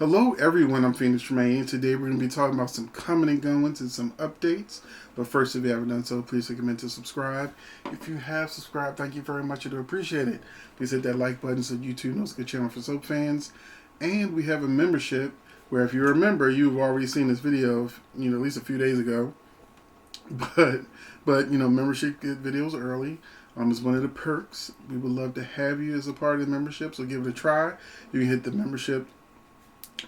Hello everyone, I'm Phoenix Tremayne. Today we're going to be talking about some coming and goings and some updates. But first, if you haven't done so, please take a minute to subscribe. If you have subscribed, thank you very much. I do appreciate it. Please hit that like button so YouTube knows it's a good channel for soap fans. And we have a membership where if you're a member, you've already seen this video, at least a few days ago. But membership get videos early. It's one of the perks. We would love to have you as a part of the membership, so give it a try. You can hit the membership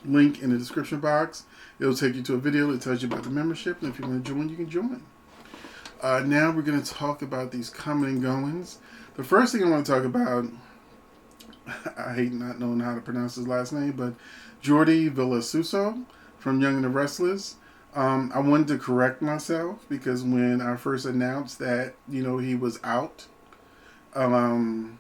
link in the description box. It'll take you to a video that tells you about the membership, and if you want to join, you can join. Now we're going to talk about these coming and goings. The first thing I want to talk about, I hate not knowing how to pronounce his last name, but Jordi Vilasuso from Young and the Restless. I wanted to correct myself because when I first announced that, he was out, I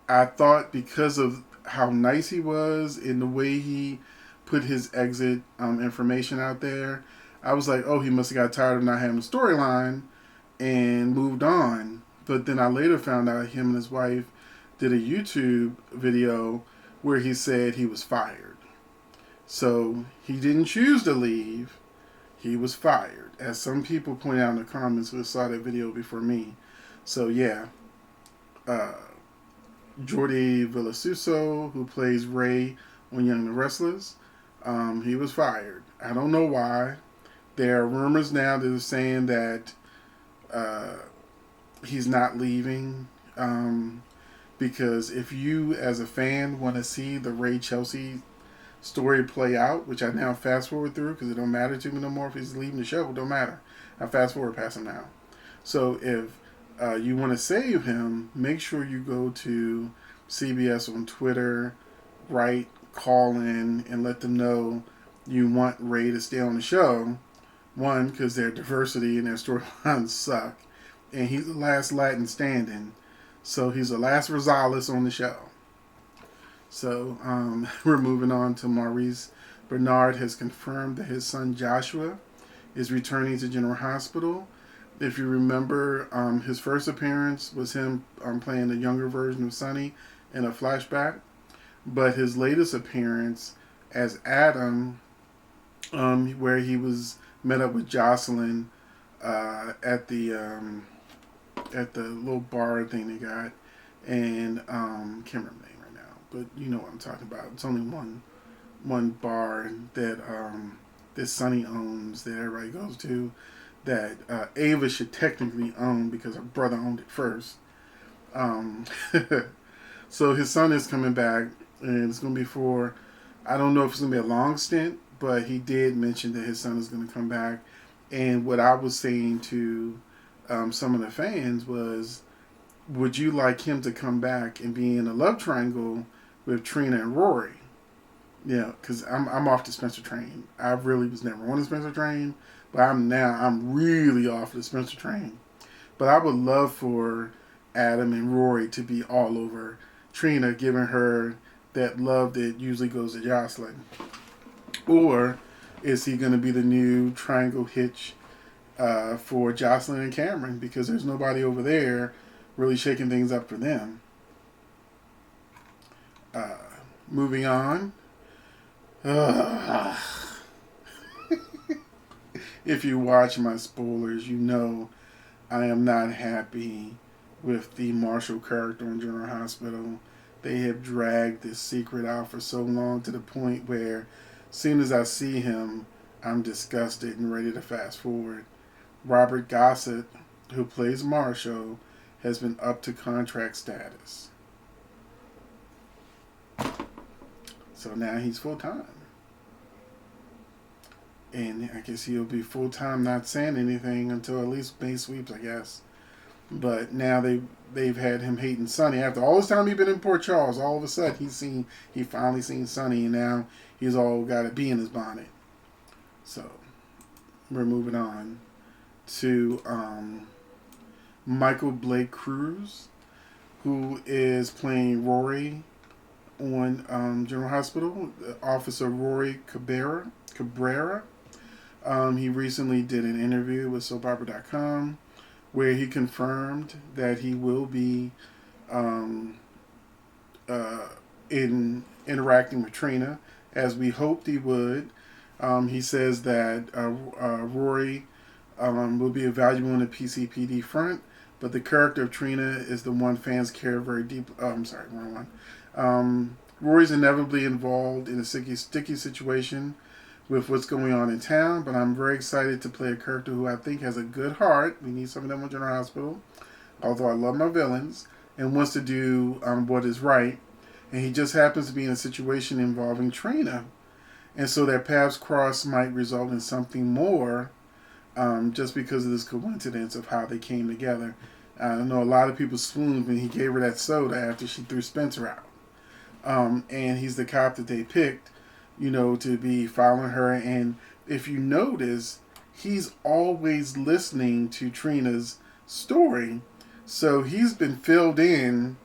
thought because of how nice he was and the way he put his exit information out there, I was like, oh, he must have got tired of not having a storyline and moved on. But then I later found out him and his wife did a YouTube video where he said he was fired. So he didn't choose to leave. He was fired, as some people point out in the comments who saw that video before me. So yeah, Jordi Vilasuso, who plays Ray on Young and the Restless, he was fired. I don't know why. There are rumors now that are saying that he's not leaving because if you, as a fan, want to see the Ray Chelsea story play out, which I now fast forward through because it don't matter to me no more if he's leaving the show, it don't matter. I fast forward past him now. So if you want to save him, make sure you go to CBS on Twitter, call in, and let them know you want Ray to stay on the show. One, because their diversity and their storylines suck, and he's the last Latin standing, so he's the last Rosales on the show. So we're moving on to Maurice Bernard has confirmed that his son Joshua is returning to General Hospital. If you remember, his first appearance was him playing the younger version of Sonny in a flashback. But his latest appearance as Adam, where he was met up with Jocelyn at the little bar thing they got, and can't remember the name right now, but you know what I'm talking about. It's only one bar that that Sonny owns that everybody goes to, that Ava should technically own because her brother owned it first. So his son is coming back, and it's going to be for, I don't know if it's going to be a long stint, but he did mention that his son is going to come back. And what I was saying to some of the fans was, would you like him to come back and be in a love triangle with Trina and Rory? Yeah, because I'm off the Spencer train. I really was never on the Spencer train, but I'm really off the Spencer train. But I would love for Adam and Rory to be all over Trina, giving her that love that usually goes to Jocelyn. Or is he going to be the new triangle hitch for Jocelyn and Cameron, because there's nobody over there really shaking things up for them. Moving on. If you watch my spoilers, you know I am not happy with the Marshall character in General Hospital. They have dragged this secret out for so long to the point where as soon as I see him, I'm disgusted and ready to fast forward. Robert Gossett, who plays Marshall, has been up to contract status. So now he's full-time. And I guess he'll be full-time not saying anything until at least May sweeps, I guess. But now they've had him hating Sonny. After all this time he's been in Port Charles, all of a sudden he finally seen Sonny, and now he's all got a bee in his bonnet. So we're moving on to Michael Blake Cruz, who is playing Rory on General Hospital, Officer Rory Cabrera. He recently did an interview with SoapOpera.com where he confirmed that he will be in interacting with Trina as we hoped he would. He says that Rory will be valuable on the PCPD front, but the character of Trina is the one fans care very deep. Oh, I'm sorry, wrong one. Rory's inevitably involved in a sticky situation with what's going on in town, but I'm very excited to play a character who I think has a good heart. We need some of them on General Hospital, although I love my villains, and wants to do what is right. And he just happens to be in a situation involving Trina. And so their paths cross might result in something more just because of this coincidence of how they came together. I know a lot of people swooned when he gave her that soda after she threw Spencer out. And he's the cop that they picked, to be following her. And if you notice, he's always listening to Trina's story. So he's been filled in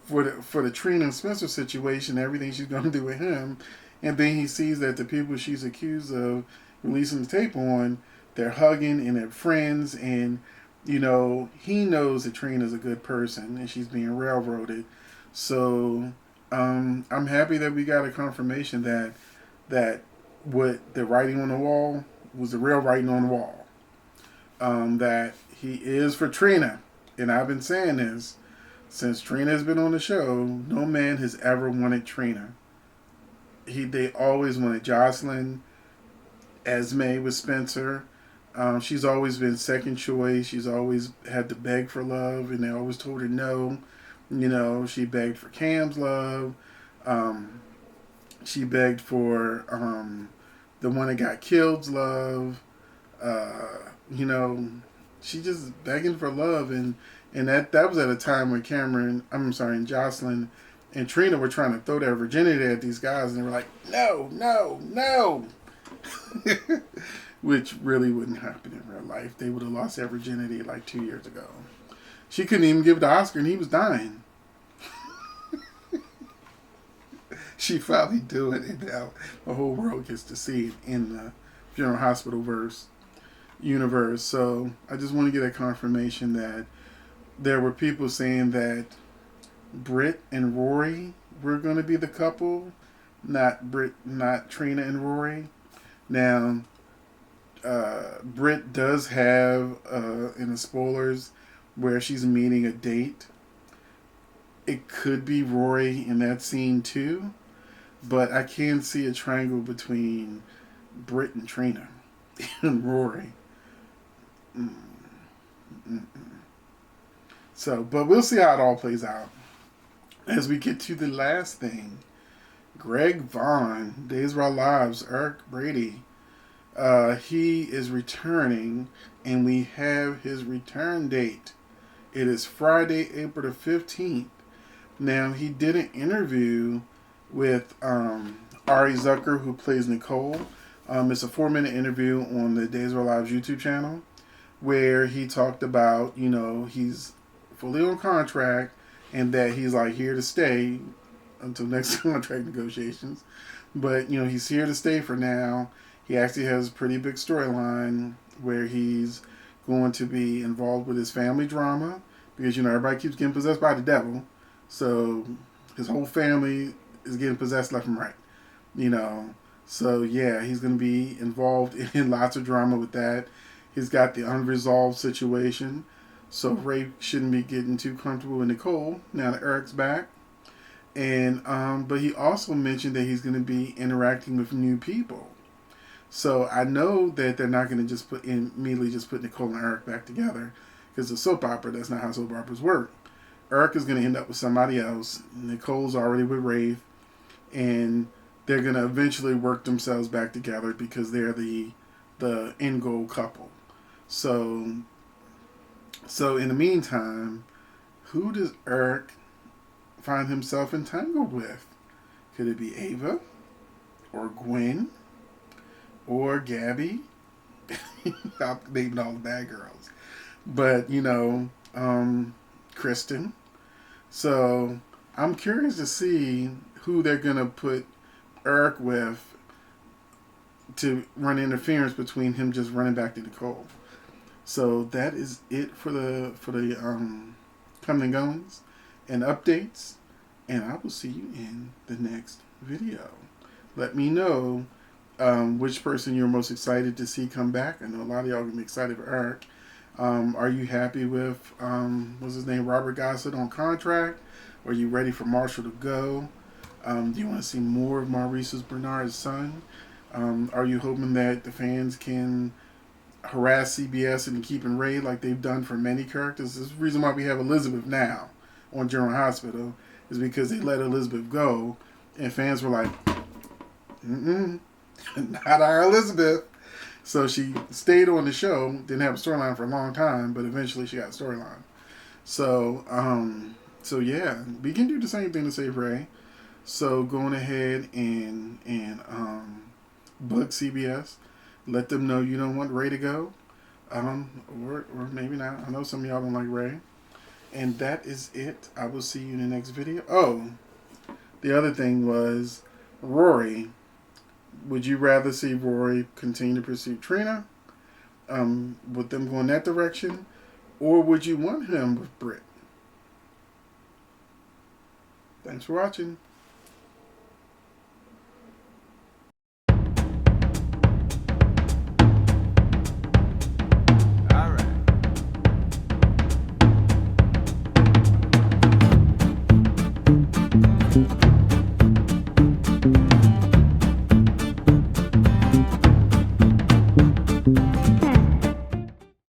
for the Trina and Spencer situation, everything she's going to do with him. And then he sees that the people she's accused of releasing the tape on, they're hugging and they're friends. And, he knows that Trina's a good person and she's being railroaded. So I'm happy that we got a confirmation that what the writing on the wall was the real writing on the wall. That he is for Trina. And I've been saying this since Trina has been on the show. No man has ever wanted Trina. They always wanted Jocelyn, Esme with Spencer. She's always been second choice. She's always had to beg for love, and they always told her no. She begged for Cam's love. She begged for the one that got killed's love. She just begging for love, and that was at a time when and Jocelyn and Trina were trying to throw their virginity at these guys, and they were like, no, no, no. Which really wouldn't happen in real life. They would have lost their virginity like 2 years ago. She couldn't even give the Oscar, and he was dying. She finally do it, and now the whole world gets to see it in the General Hospital universe. So I just want to get a confirmation that there were people saying that Britt and Rory were going to be the couple, not Trina and Rory. Now, Britt does have in the spoilers where she's meeting a date. It could be Rory in that scene too, but I can see a triangle between Britt and Trina and Rory. So, but we'll see how it all plays out. As we get to the last thing, Greg Vaughn, Days of Our Lives, Eric Brady. He is returning, and we have his return date. It is Friday, April the 15th. Now, he did an interview with Ari Zucker, who plays Nicole. It's a 4-minute interview on the Days of Our Lives YouTube channel, where he talked about, he's fully on contract, and that he's like here to stay until next contract negotiations. But, he's here to stay for now. He actually has a pretty big storyline where he's going to be involved with his family drama because, everybody keeps getting possessed by the devil. So his whole family is getting possessed left and right, So, yeah, he's going to be involved in lots of drama with that. He's got the unresolved situation. So Ray shouldn't be getting too comfortable with Nicole now that Eric's back. And but he also mentioned that he's going to be interacting with new people. So I know that they're not going to just immediately put Nicole and Eric back together, because the soap opera, that's not how soap operas work. Eric is going to end up with somebody else. Nicole's already with Rafe, and they're going to eventually work themselves back together because they're the end goal couple. So in the meantime, who does Eric find himself entangled with? Could it be Ava? Or Gwen? Or Gabby? I'm naming all the bad girls. But, Kristen. So, I'm curious to see who they're going to put Eric with to run interference between him just running back to Nicole. So that is it for the coming and goings and updates. And I will see you in the next video. Let me know which person you're most excited to see come back. I know a lot of y'all are going to be excited for Eric. Are you happy with, what's his name, Robert Gossett on contract? Are you ready for Marshall to go? Do you want to see more of Maurice's Bernard's son? Are you hoping that the fans can harass CBS into keeping Ray like they've done for many characters? This is the reason why we have Elizabeth now on General Hospital, is because they let Elizabeth go, and fans were like, mm-mm, not our Elizabeth. So she stayed on the show, didn't have a storyline for a long time, but eventually she got a storyline. So, so yeah, we can do the same thing to save Ray. So going ahead and bug CBS, let them know you don't want Ray to go, or maybe not. I know some of y'all don't like Ray, and that is it. I will see you in the next video. Oh, the other thing was Rory. Would you rather see Rory continue to pursue Trina, with them going that direction, or would you want him with Britt? Thanks for watching.